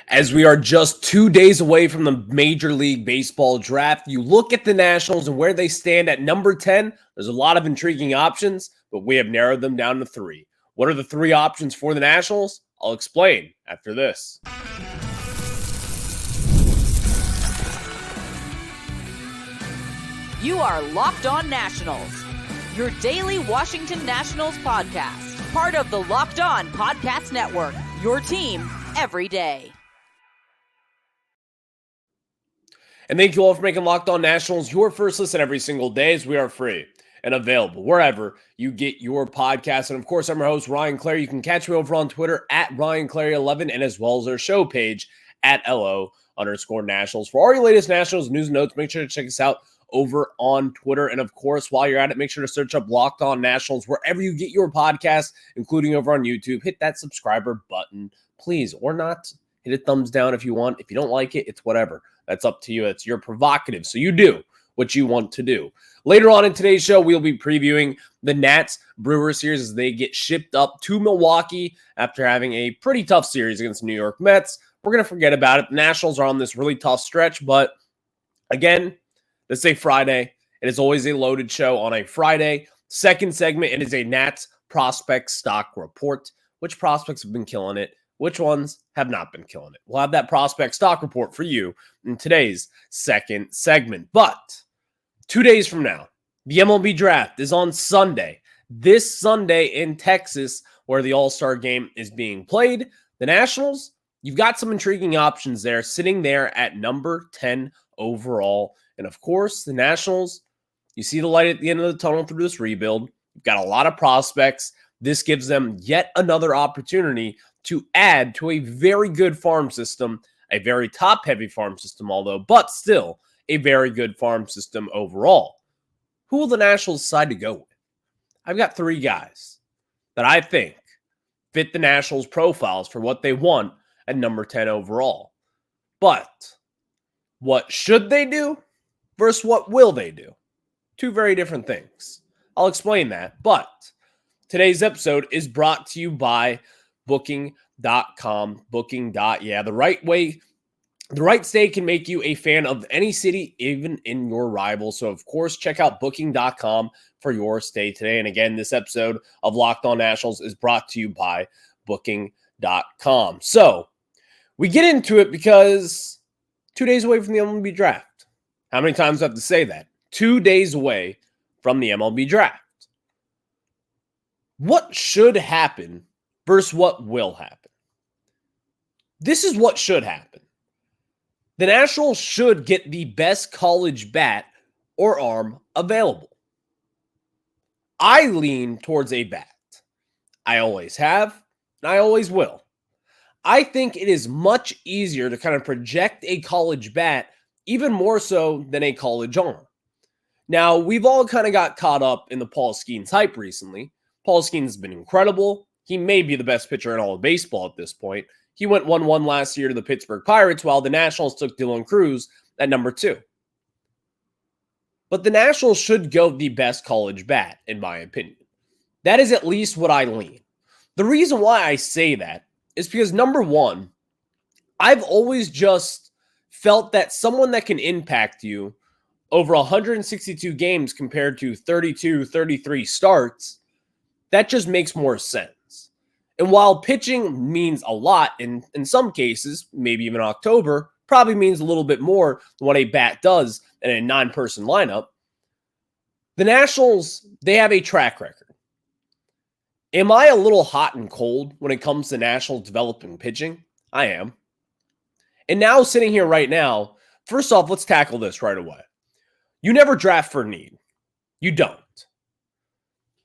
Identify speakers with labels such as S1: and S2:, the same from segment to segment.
S1: As we are just 2 days away from the Major League Baseball draft, you look at the Nationals and where they stand at number 10. There's a lot of intriguing options, but we have narrowed them down to 3. What are the 3 options for the Nationals? I'll explain after this.
S2: You are Locked On Nationals, your daily Washington Nationals podcast, part of the Locked On Podcast Network, your team every day.
S1: And thank you all for making Locked On Nationals your first listen every single day, as we are free and available wherever you get your podcasts. And of course, I'm your host, Ryan Clary. You can catch me over on Twitter at RyanClary11 and as well as our show page at LO_Nationals. For all your latest Nationals news and notes, make sure to check us out over on Twitter. And of course, while you're at it, make sure to search up Locked On Nationals wherever you get your podcasts, including over on YouTube. Hit that subscriber button, please, or not. Hit a thumbs down if you want. If you don't like it, it's whatever. That's up to you. It's your prerogative. So you do what you want to do. Later on in today's show, we'll be previewing the Nats-Brewers series as they get shipped up to Milwaukee after having a pretty tough series against the New York Mets. We're going to forget about it. The Nationals are on this really tough stretch, but again, this is a Friday. It is always a loaded show on a Friday. Second segment, it is a Nats prospect stock report. Which prospects have been killing it? Which ones have not been killing it? We'll have that prospect stock report for you in today's second segment. But 2 days from now, the MLB Draft is on Sunday. This Sunday in Texas, where the All-Star game is being played. The Nationals, you've got some intriguing options there, sitting there at number 10 overall. And of course, the Nationals, you see the light at the end of the tunnel through this rebuild. You've got a lot of prospects. This gives them yet another opportunity to add to a very good farm system, a very top-heavy farm system, but still a very good farm system overall. Who will the Nationals decide to go with? I've got 3 guys that I think fit the Nationals' profiles for what they want at number 10 overall. But what should they do versus what will they do? 2 very different things. I'll explain that, but today's episode is brought to you by Booking.com. The right state can make you a fan of any city, even in your rival. So, of course, check out Booking.com for your stay today. And again, this episode of Locked On Nationals is brought to you by Booking.com. So, we get into it because 2 days away from the MLB Draft. How many times do I have to say that? 2 days away from the MLB Draft. What should happen versus what will happen? This is what should happen. The Nationals should get the best college bat or arm available. I lean towards a bat. I always have, and I always will. I think it is much easier to kind of project a college bat, even more so than a college arm. Now, we've all kind of got caught up in the Paul Skeens hype recently. Paul Skeens has been incredible. He may be the best pitcher in all of baseball at this point. He went 1-1 last year to the Pittsburgh Pirates, while the Nationals took Dylan Cruz at number 2. But the Nationals should go the best college bat, in my opinion. That is at least what I lean. The reason why I say that is because, number one, I've always just felt that someone that can impact you over 162 games compared to 32, 33 starts, that just makes more sense. And while pitching means a lot in some cases, maybe even October, probably means a little bit more than what a bat does in a 9-person lineup, the Nationals, they have a track record. Am I a little hot and cold when it comes to Nationals developing pitching? I am. And now, sitting here right now, first off, let's tackle this right away. You never draft for need. You don't.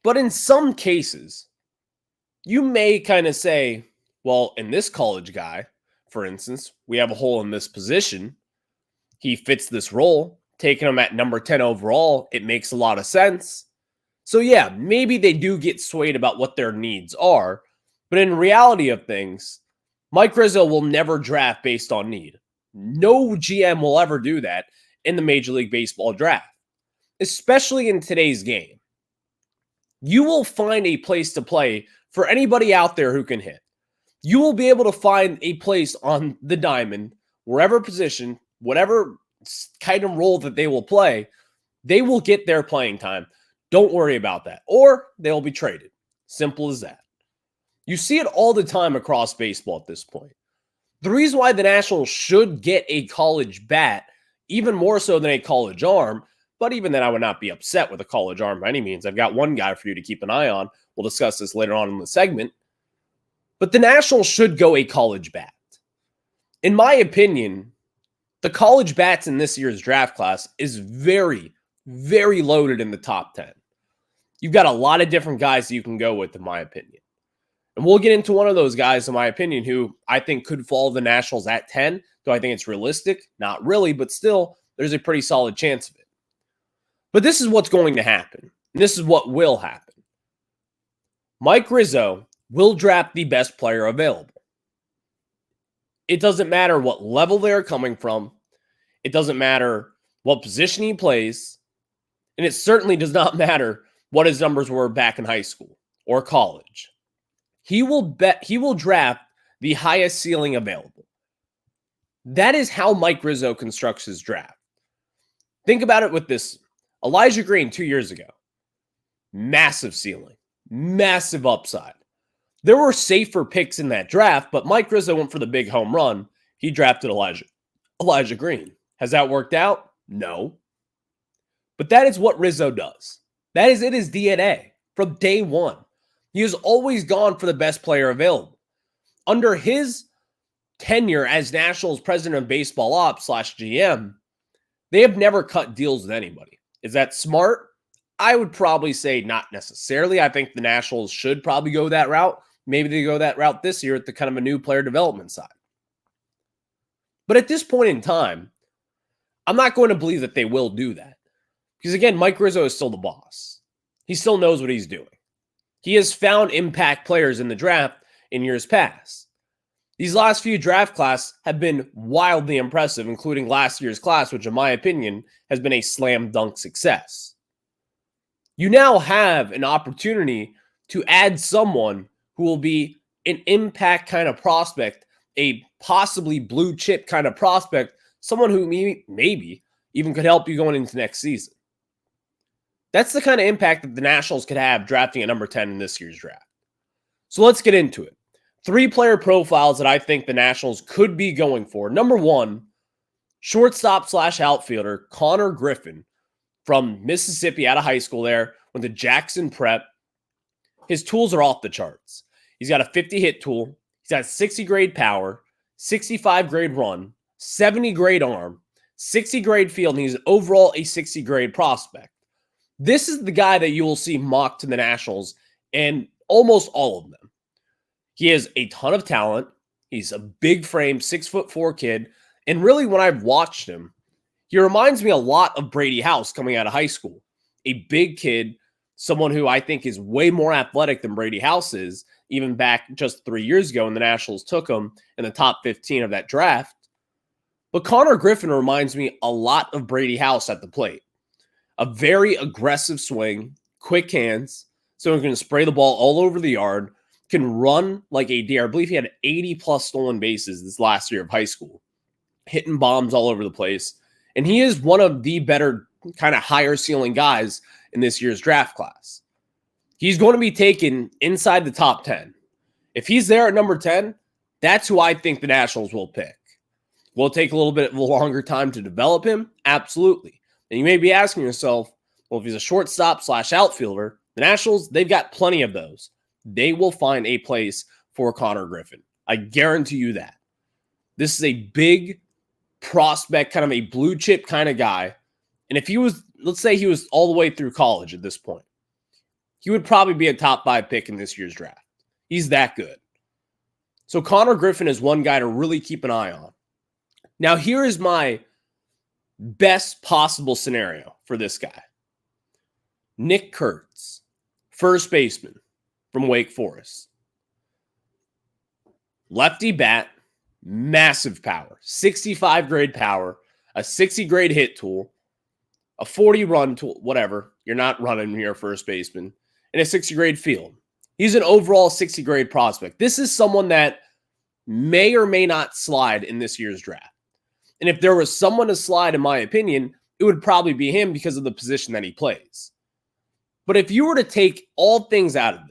S1: But in some cases, you may kind of say, well, in this college guy, for instance, we have a hole in this position. He fits this role. Taking him at number 10 overall, it makes a lot of sense. So yeah, maybe they do get swayed about what their needs are. But in reality of things, Mike Rizzo will never draft based on need. No GM will ever do that in the Major League Baseball draft, especially in today's game. You will find a place to play for anybody out there who can hit. You will be able to find a place on the diamond, wherever position, whatever kind of role that they will play, they will get their playing time. Don't worry about that. Or they'll be traded. Simple as that. You see it all the time across baseball at this point. The reason why the Nationals should get a college bat, even more so than a college arm, but even then I would not be upset with a college arm by any means. I've got one guy for you to keep an eye on. We'll discuss this later on in the segment. But the Nationals should go a college bat. In my opinion, the college bats in this year's draft class is very, very loaded in the top 10. You've got a lot of different guys that you can go with, in my opinion. And we'll get into one of those guys, in my opinion, who I think could fall the Nationals at 10. Do I think it's realistic? Not really, but still, there's a pretty solid chance of it. But this is what's going to happen. And this is what will happen. Mike Rizzo will draft the best player available. It doesn't matter what level they're coming from. It doesn't matter what position he plays. And it certainly does not matter what his numbers were back in high school or college. He will draft the highest ceiling available. That is how Mike Rizzo constructs his draft. Think about it with this. Elijah Green 2 years ago. Massive ceiling. Massive upside. There were safer picks in that draft, but Mike Rizzo went for the big home run. He drafted Elijah Green. Has that worked out? No. But that is what Rizzo does. That is in his DNA from day one. He has always gone for the best player available. Under his tenure as Nationals president of baseball ops / GM, they have never cut deals with anybody. Is that smart? I would probably say not necessarily. I think the Nationals should probably go that route. Maybe they go that route this year at the kind of a new player development side. But at this point in time, I'm not going to believe that they will do that. Because again, Mike Rizzo is still the boss. He still knows what he's doing. He has found impact players in the draft in years past. These last few draft classes have been wildly impressive, including last year's class, which in my opinion has been a slam dunk success. You now have an opportunity to add someone who will be an impact kind of prospect, a possibly blue chip kind of prospect, someone who maybe even could help you going into next season. That's the kind of impact that the Nationals could have drafting at number 10 in this year's draft. So let's get into it. 3 player profiles that I think the Nationals could be going for. Number 1, shortstop / outfielder Connor Griffin from Mississippi out of high school there, went to Jackson Prep. His tools are off the charts. He's got a 50 hit tool. He's got 60 grade power, 65 grade run, 70 grade arm, 60 grade field, and he's overall a 60 grade prospect. This is the guy that you will see mocked to the Nationals, and almost all of them. He has a ton of talent. He's a big frame, 6'4" kid. And really, when I've watched him, he reminds me a lot of Brady House coming out of high school. A big kid, someone who I think is way more athletic than Brady House is, even back just 3 years ago when the Nationals took him in the top 15 of that draft. But Connor Griffin reminds me a lot of Brady House at the plate. A very aggressive swing, quick hands, so he can spray the ball all over the yard, can run like a deer. I believe he had 80-plus stolen bases this last year of high school, hitting bombs all over the place. And he is one of the better kind of higher ceiling guys in this year's draft class. He's going to be taken inside the top 10. If he's there at number 10, that's who I think the Nationals will pick. Will it take a little bit of a longer time to develop him? Absolutely. And you may be asking yourself, well, if he's a shortstop / outfielder, the Nationals, they've got plenty of those. They will find a place for Connor Griffin. I guarantee you that. This is a big prospect, kind of a blue chip kind of guy. And if he was, let's say he was all the way through college at this point, he would probably be a top 5 pick in this year's draft. He's that good. So Connor Griffin is one guy to really keep an eye on. Now, here is my best possible scenario for this guy. Nick Kurtz, first baseman from Wake Forest. Lefty bat, massive power, 65 grade power, a 60 grade hit tool, a 40 run tool, whatever. You're not running when you're a first baseman, and a 60 grade field. He's an overall 60 grade prospect. This is someone that may or may not slide in this year's draft. And if there was someone to slide, in my opinion, it would probably be him because of the position that he plays. But if you were to take all things out of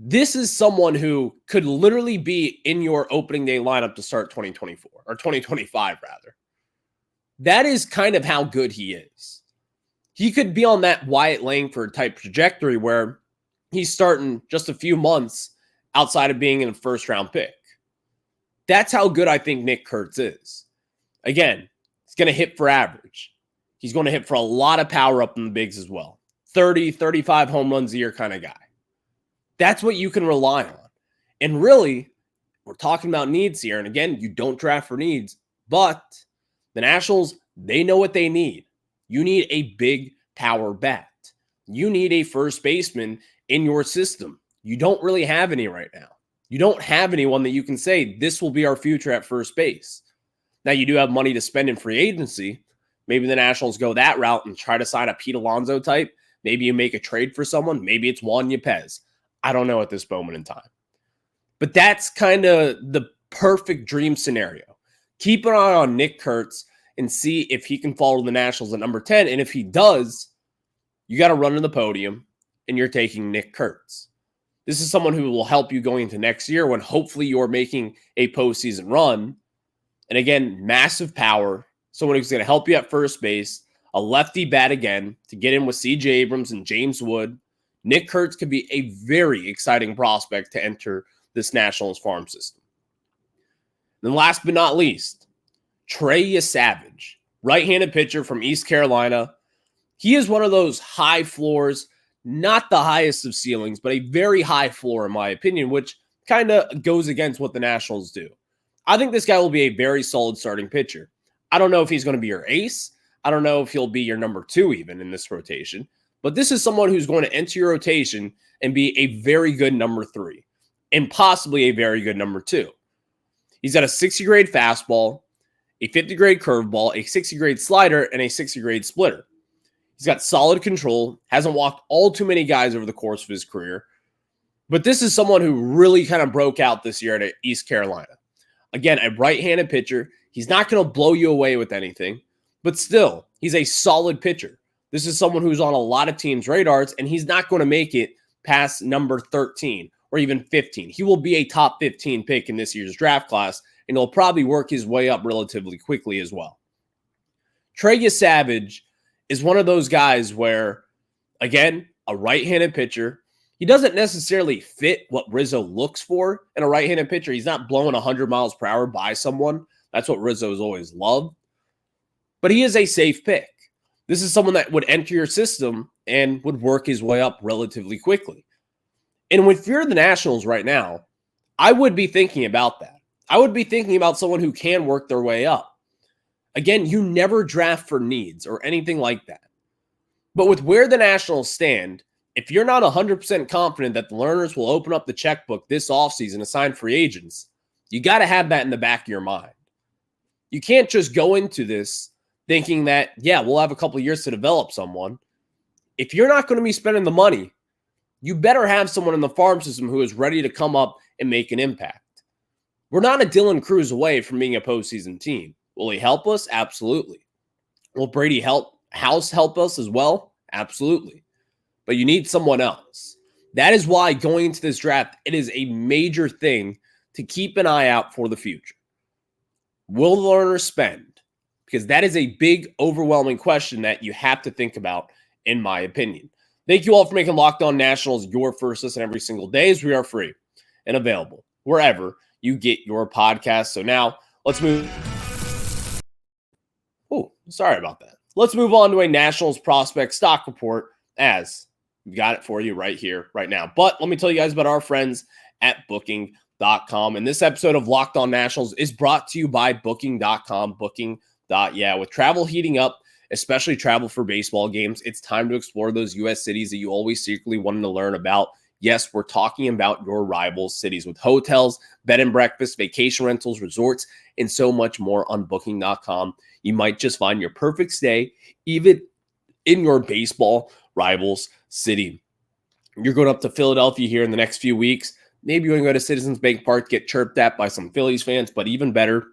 S1: this is someone who could literally be in your opening day lineup to start 2024 or 2025 rather. That is kind of how good he is. He could be on that Wyatt Langford type trajectory where he's starting just a few months outside of being in a first round pick. That's how good I think Nick Kurtz is. Again, he's going to hit for average. He's going to hit for a lot of power up in the bigs as well. 30, 35 home runs a year kind of guy. That's what you can rely on. And really, we're talking about needs here. And again, you don't draft for needs, but the Nationals, they know what they need. You need a big power bat. You need a first baseman in your system. You don't really have any right now. You don't have anyone that you can say, this will be our future at first base. Now, you do have money to spend in free agency. Maybe the Nationals go that route and try to sign a Pete Alonso type. Maybe you make a trade for someone. Maybe it's Juan Yepez. I don't know at this moment in time. But that's kind of the perfect dream scenario. Keep an eye on Nick Kurtz and see if he can follow the Nationals at number 10. And if he does, you got to run to the podium and you're taking Nick Kurtz. This is someone who will help you going into next year when hopefully you're making a postseason run. And again, massive power. Someone who's going to help you at first base. A lefty bat again to get in with C.J. Abrams and James Wood. Nick Kurtz could be a very exciting prospect to enter this Nationals farm system. Then last but not least, Trey Savage, right-handed pitcher from East Carolina. He is one of those high floors, not the highest of ceilings, but a very high floor in my opinion, which kind of goes against what the Nationals do. I think this guy will be a very solid starting pitcher. I don't know if he's going to be your ace. I don't know if he'll be your number 2 even in this rotation. But this is someone who's going to enter your rotation and be a very good number 3 and possibly a very good number 2. He's got a 60 grade fastball, a 50 grade curveball, a 60 grade slider, and a 60 grade splitter. He's got solid control, hasn't walked all too many guys over the course of his career. But this is someone who really kind of broke out this year at East Carolina. Again, a right-handed pitcher. He's not going to blow you away with anything, but still, he's a solid pitcher. This is someone who's on a lot of teams' radars, and he's not going to make it past number 13 or even 15. He will be a top 15 pick in this year's draft class, and he'll probably work his way up relatively quickly as well. Trey Savage is one of those guys where, again, a right-handed pitcher. He doesn't necessarily fit what Rizzo looks for in a right-handed pitcher. He's not blowing 100 miles per hour by someone. That's what Rizzo's always loved. But he is a safe pick. This is someone that would enter your system and would work his way up relatively quickly. And if you're the Nationals right now, I would be thinking about that. I would be thinking about someone who can work their way up. Again, you never draft for needs or anything like that. But with where the Nationals stand, if you're not 100% confident that the Lerners will open up the checkbook this offseason to sign free agents, you got to have that in the back of your mind. You can't just go into this thinking that, yeah, we'll have a couple of years to develop someone. If you're not going to be spending the money, you better have someone in the farm system who is ready to come up and make an impact. We're not a Dylan Cruz away from being a postseason team. Will he help us? Absolutely. Will Brady House help us as well? Absolutely. But you need someone else. That is why going into this draft, it is a major thing to keep an eye out for the future. Will the Lerners spend? Because that is a big, overwhelming question that you have to think about, in my opinion. Thank you all for making Locked On Nationals your first listen every single day, as we are free and available wherever you get your podcast. So now let's move. Oh, sorry about that. Let's move on to a Nationals prospect stock report, as we got it for you right here, right now. But let me tell you guys about our friends at Booking.com. And this episode of Locked On Nationals is brought to you by Booking.com. With travel heating up, especially travel for baseball games, it's time to explore those U.S. cities that you always secretly wanted to learn about. Yes, we're talking about your rival cities with hotels, bed and breakfast, vacation rentals, resorts, and so much more on Booking.com. You might just find your perfect stay, even in your baseball rivals city. You're going up to Philadelphia here in the next few weeks. maybe you want to go to Citizens Bank Park, get chirped at by some Phillies fans, but even better,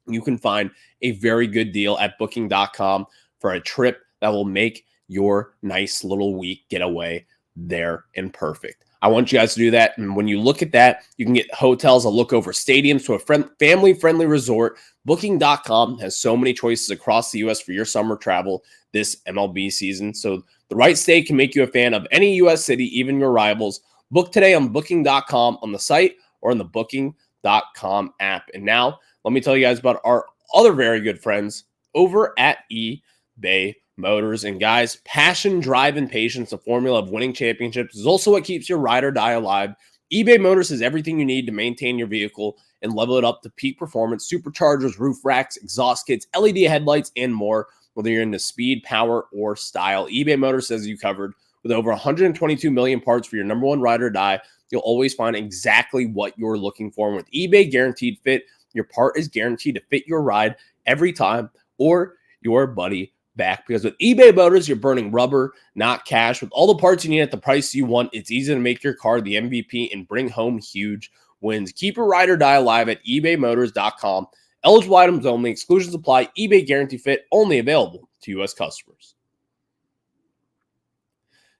S1: you can find a very good deal at booking.com for a trip that will make your nice little week getaway there and perfect. I want you guys to do that. And when you look at that, you can get hotels, a look over stadiums to a family-friendly resort. Booking.com has so many choices across the U.S. for your summer travel this MLB season. So the right stay can make you a fan of any U.S. city, even your rivals. Book today on Booking.com on the site or on the Booking.com app. And now, let me tell you guys about our other very good friends over at eBay Motors. And guys, passion, drive, and patience, the formula of winning championships, is also what keeps your ride or die alive. eBay Motors has everything you need to maintain your vehicle and level it up to peak performance: superchargers, roof racks, exhaust kits, LED headlights, and more. Whether you're into speed, power, or style, eBay Motors has you covered. With over 122 million parts for your number one ride or die, you'll always find exactly what you're looking for. And with eBay Guaranteed Fit, your part is guaranteed to fit your ride every time or your buddy back. Because with eBay Motors, you're burning rubber, not cash. With all the parts you need at the price you want, it's easy to make your car the MVP and bring home huge wins. Keep your ride or die alive at ebaymotors.com. Eligible items only. Exclusions apply. eBay Guarantee Fit only available to U.S. customers.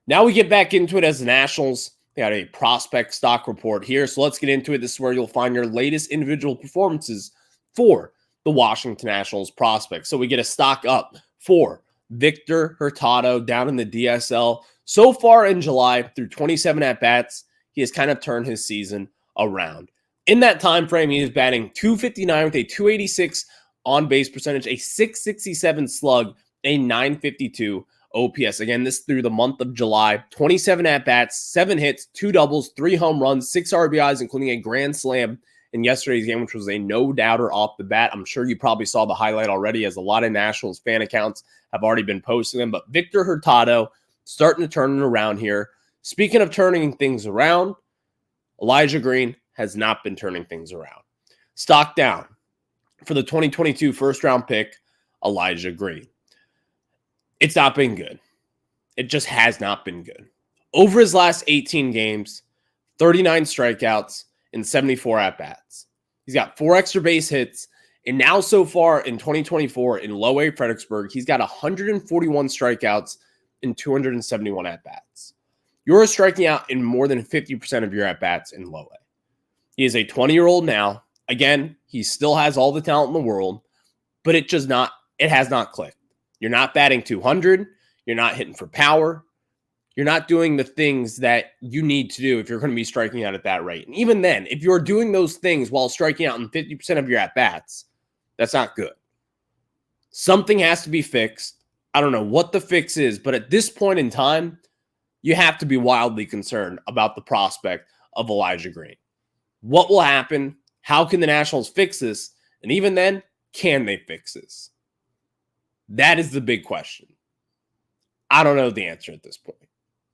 S1: Now we get back into it as the Nationals. They got a prospect stock report here. So let's get into it. This is where you'll find your latest individual performances for the Washington Nationals prospects. So we get a stock up for Victor Hurtado down in the DSL. So far in July, through 27 at-bats, he has kind of turned his season around. In that time frame, he is batting .259 with a .286 on-base percentage, a .667 slug, a .952 OPS. Again, this through the month of July. 27 at-bats, 7 hits, 2 doubles, 3 home runs, 6 RBIs, including a grand slam in yesterday's game, which was a no-doubter off the bat. I'm sure you probably saw the highlight already, as a lot of Nationals fan accounts have already been posting them. But Victor Hurtado starting to turn it around here. Speaking of turning things around, Elijah Green has not been turning things around. Stock down for the 2022 first-round pick, Elijah Green. It's not been good. It just has not been good. Over his last 18 games, 39 strikeouts and 74 at-bats. He's got 4 extra base hits, and now so far in 2024 in Low A Fredericksburg, he's got 141 strikeouts and 271 at-bats. You're striking out in more than 50% of your at-bats in Low A. He is a 20-year-old now. Again, he still has all the talent in the world, but it has not clicked. You're not batting 200. You're not hitting for power. You're not doing the things that you need to do if you're going to be striking out at that rate. And even then, if you're doing those things while striking out in 50% of your at-bats, that's not good. Something has to be fixed. I don't know what the fix is, but at this point in time, you have to be wildly concerned about the prospect of Elijah Green. What will happen? How can the Nationals fix this? And even then, can they fix this? That is the big question. I don't know the answer at this point.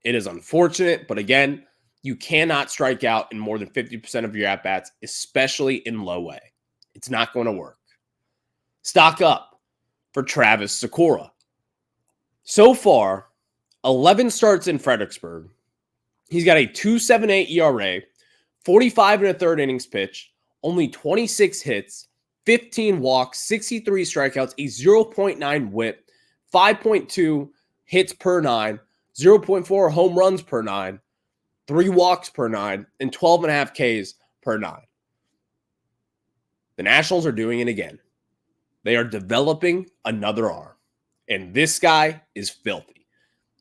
S1: It is unfortunate, but again, you cannot strike out in more than 50% of your at-bats, especially in Low A. It's not going to work. Stock up for Travis Sakura. So far, 11 starts in Fredericksburg. He's got a 2.78 ERA, 45 1/3 innings pitched, only 26 hits, 15 walks, 63 strikeouts, a 0.9 whip, 5.2 hits per 9, 0.4 home runs per 9, 3 walks per 9, and 12.5 Ks per 9. The Nationals are doing it again. They are developing another arm. And this guy is filthy.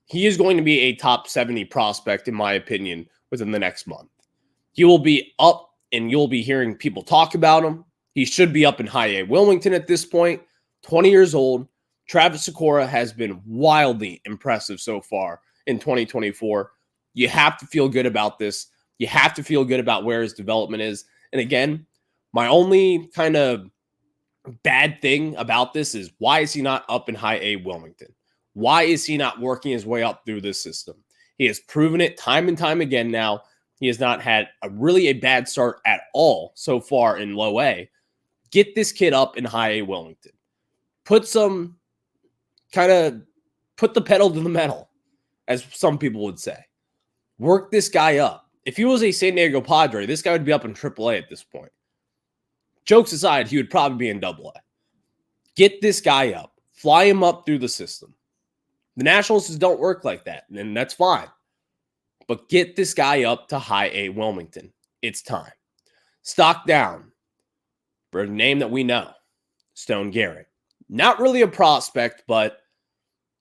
S1: He is going to be a top 70 prospect, in my opinion, within the next month. He will be up, and you'll be hearing people talk about him. He should be up in high A Wilmington at this point. 20 years old. Travis Sakura has been wildly impressive so far in 2024. You have to feel good about this. You have to feel good about where his development is. And again, my only kind of bad thing about this is, why is he not up in high A Wilmington? Why is he not working his way up through this system? He has proven it time and time again now. He has not had a bad start at all so far in Low A. Get this kid up in high A Wilmington. Put the pedal to the metal, as some people would say. Work this guy up. If he was a San Diego Padre, this guy would be up in AAA at this point. Jokes aside, he would probably be in AA. Get this guy up. Fly him up through the system. The Nationals just don't work like that, and that's fine. But get this guy up to high A Wilmington. It's time. Stock down for a name that we know, Stone Garrett. Not really a prospect, but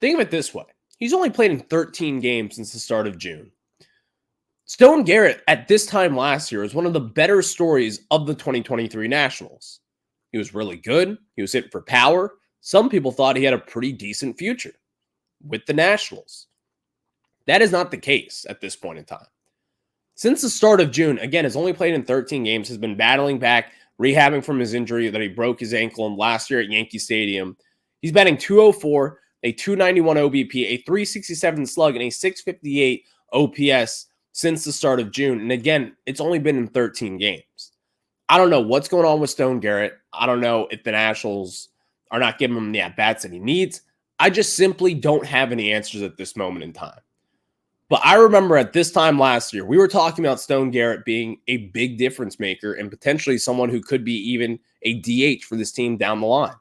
S1: think of it this way. He's only played in 13 games since the start of June. Stone Garrett, at this time last year, was one of the better stories of the 2023 Nationals. He was really good. He was hitting for power. Some people thought he had a pretty decent future with the Nationals. That is not the case at this point in time. Since the start of June, again, has only played in 13 games, has been battling back, rehabbing from his injury that he broke his ankle in last year at Yankee Stadium. He's batting .204, a .291 OBP, a .367 slug, and a .658 OPS since the start of June. And again, it's only been in 13 games. I don't know what's going on with Stone Garrett. I don't know if the Nationals are not giving him the at-bats that he needs. I just simply don't have any answers at this moment in time. But I remember at this time last year, we were talking about Stone Garrett being a big difference maker and potentially someone who could be even a DH for this team down the line.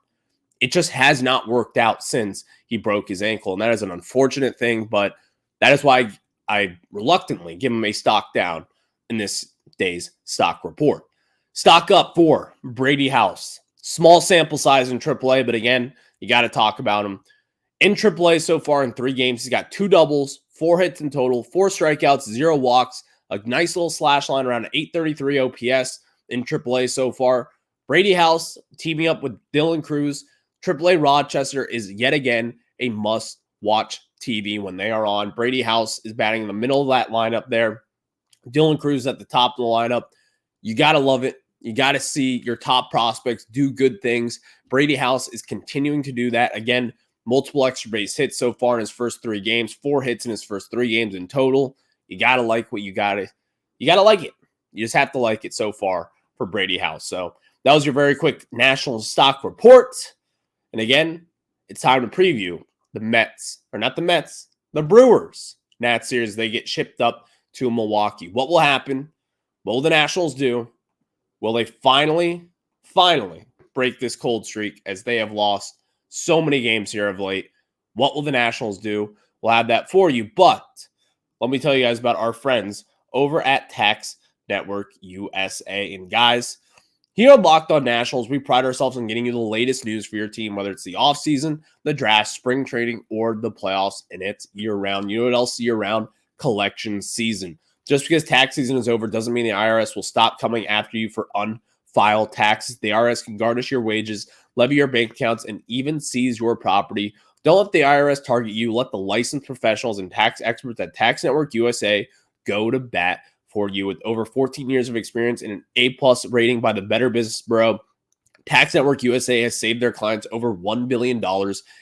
S1: It just has not worked out since he broke his ankle, and that is an unfortunate thing, but that is why I reluctantly give him a stock down in this day's stock report. Stock up for Brady House. Small sample size in AAA, but again, you got to talk about him. In AAA so far in 3 games, he's got 2 doubles, 4 hits in total, 4 strikeouts, 0 walks, a nice little slash line around an 833 OPS in AAA so far. Brady House teaming up with Dylan Cruz. AAA Rochester is yet again a must-watch TV when they are on. Brady House is batting in the middle of that lineup there. Dylan Cruz at the top of the lineup. You got to love it. You got to see your top prospects do good things. Brady House is continuing to do that. Again, multiple extra base hits so far in his first 3 games, 4 hits in his first 3 games in total. You got to like what you got to like it. You just have to like it so far for Brady House. So that was your very quick National stock report. And again, it's time to preview the Brewers Nats series. They get shipped up to Milwaukee. What will happen? What will the Nationals do? Will they finally break this cold streak as they have lost so many games here of late? What will the Nationals do? We'll have that for you. But let me tell you guys about our friends over at Tax Network USA. And guys, here on Locked On Nationals, we pride ourselves on getting you the latest news for your team, whether it's the offseason, the draft, spring training, or the playoffs, and it's year-round. You know what else year-round? Collection season. Just because tax season is over doesn't mean the IRS will stop coming after you for unfiled taxes. The IRS can garnish your wages, levy your bank accounts, and even seize your property. Don't let the IRS target you. Let the licensed professionals and tax experts at Tax Network USA go to bat for you. With over 14 years of experience and an A+ rating by the Better Business Bureau, Tax Network USA has saved their clients over $1 billion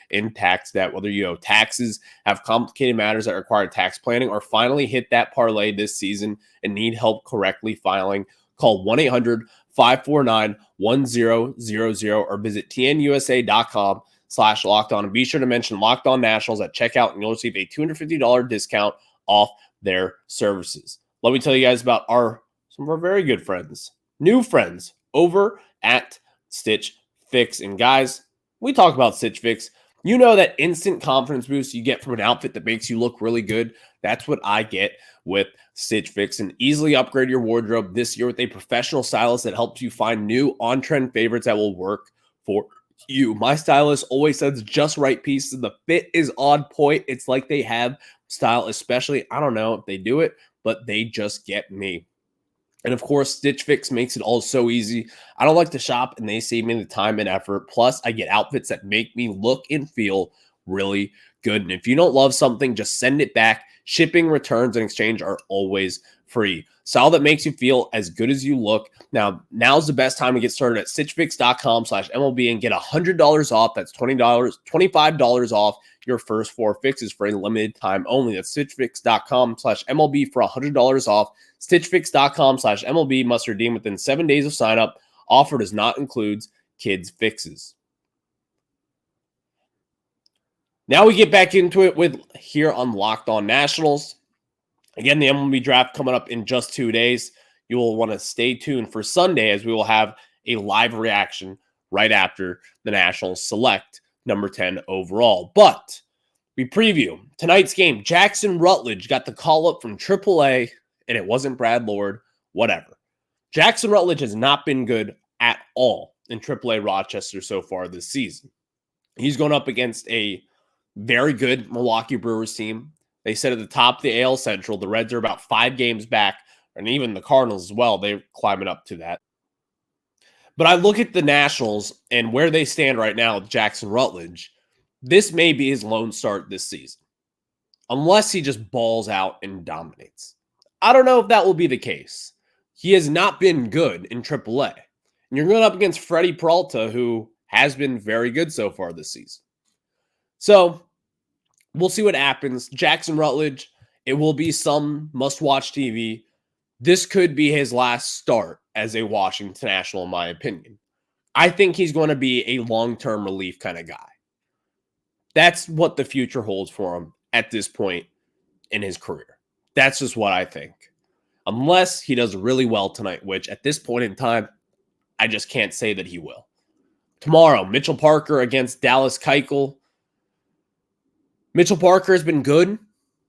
S1: in tax debt. Whether you owe taxes, have complicated matters that require tax planning, or finally hit that parlay this season and need help correctly filing, call 1-800-549-1000 or visit tnusa.com/lockedon. And be sure to mention Locked On Nationals at checkout, and you'll receive a $250 discount off their services. Let me tell you guys about some of our very good friends, new friends over at Stitch Fix. And guys, we talk about Stitch Fix. You know that instant confidence boost you get from an outfit that makes you look really good. That's what I get with Stitch Fix. And easily upgrade your wardrobe this year with a professional stylist that helps you find new on-trend favorites that will work for you. My stylist always sends just right pieces. The fit is on point. It's like they have style, especially, I don't know if they do it, but they just get me. And of course, Stitch Fix makes it all so easy. I don't like to shop, and they save me the time and effort. Plus, I get outfits that make me look and feel really good. And if you don't love something, just send it back. Shipping, returns, and exchange are always free. Style that makes you feel as good as you look. Now's the best time to get started at stitchfix.com/MLB and get $100 off. That's $25 off your first 4 fixes for a limited time only. That's stitchfix.com/MLB for $100 off. Stitchfix.com/MLB must redeem within 7 days of sign up. Offer does not include kids fixes. Now we get back into it with here on Locked On Nationals. Again, the MLB Draft coming up in just 2 days. You will want to stay tuned for Sunday as we will have a live reaction right after the Nationals select number 10 overall. But we preview tonight's game. Jackson Rutledge got the call up from AAA, and it wasn't Brad Lord, whatever. Jackson Rutledge has not been good at all in AAA Rochester so far this season. He's going up against a very good Milwaukee Brewers team. They sit at the top of the AL Central. The Reds are about 5 games back, and even the Cardinals as well. They're climbing up to that. But I look at the Nationals and where they stand right now with Jackson Rutledge. This may be his lone start this season, unless he just balls out and dominates. I don't know if that will be the case. He has not been good in AAA. And you're going up against Freddie Peralta, who has been very good so far this season. So we'll see what happens. Jackson Rutledge, it will be some must-watch TV. This could be his last start as a Washington National, in my opinion. I think he's going to be a long-term relief kind of guy. That's what the future holds for him at this point in his career. That's just what I think. Unless he does really well tonight, which at this point in time, I just can't say that he will. Tomorrow, Mitchell Parker against Dallas Keuchel. Mitchell Parker has been good.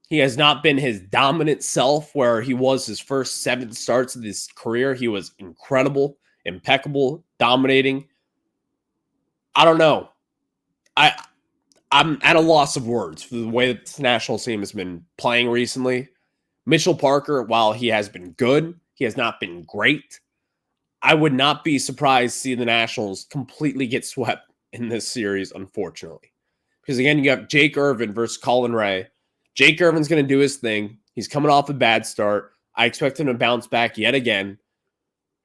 S1: He has not been his dominant self where he was his first 7 starts of his career. He was incredible, impeccable, dominating. I don't know. I'm at a loss of words for the way that the national team has been playing recently. Mitchell Parker, while he has been good, he has not been great. I would not be surprised to see the Nationals completely get swept in this series, unfortunately. Because again, you have Jake Irvin versus Colin Ray. Jake Irvin's going to do his thing. He's coming off a bad start. I expect him to bounce back yet again.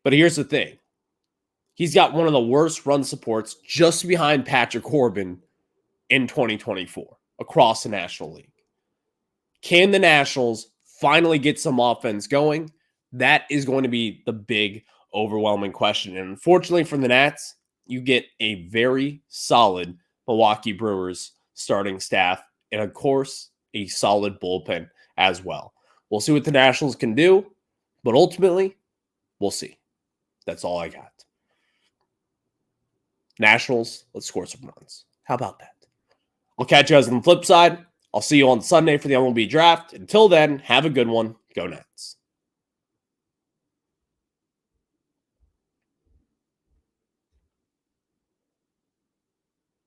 S1: But here's the thing. He's got one of the worst run supports just behind Patrick Corbin in 2024 across the National League. Can the Nationals finally get some offense going? That is going to be the big, overwhelming question. And unfortunately for the Nats, you get a very solid Milwaukee Brewers starting staff and, of course, a solid bullpen as well. We'll see what the Nationals can do, but ultimately, we'll see. That's all I got. Nationals, let's score some runs. How about that? I'll catch you guys on the flip side. I'll see you on Sunday for the MLB Draft. Until then, have a good one. Go Nats.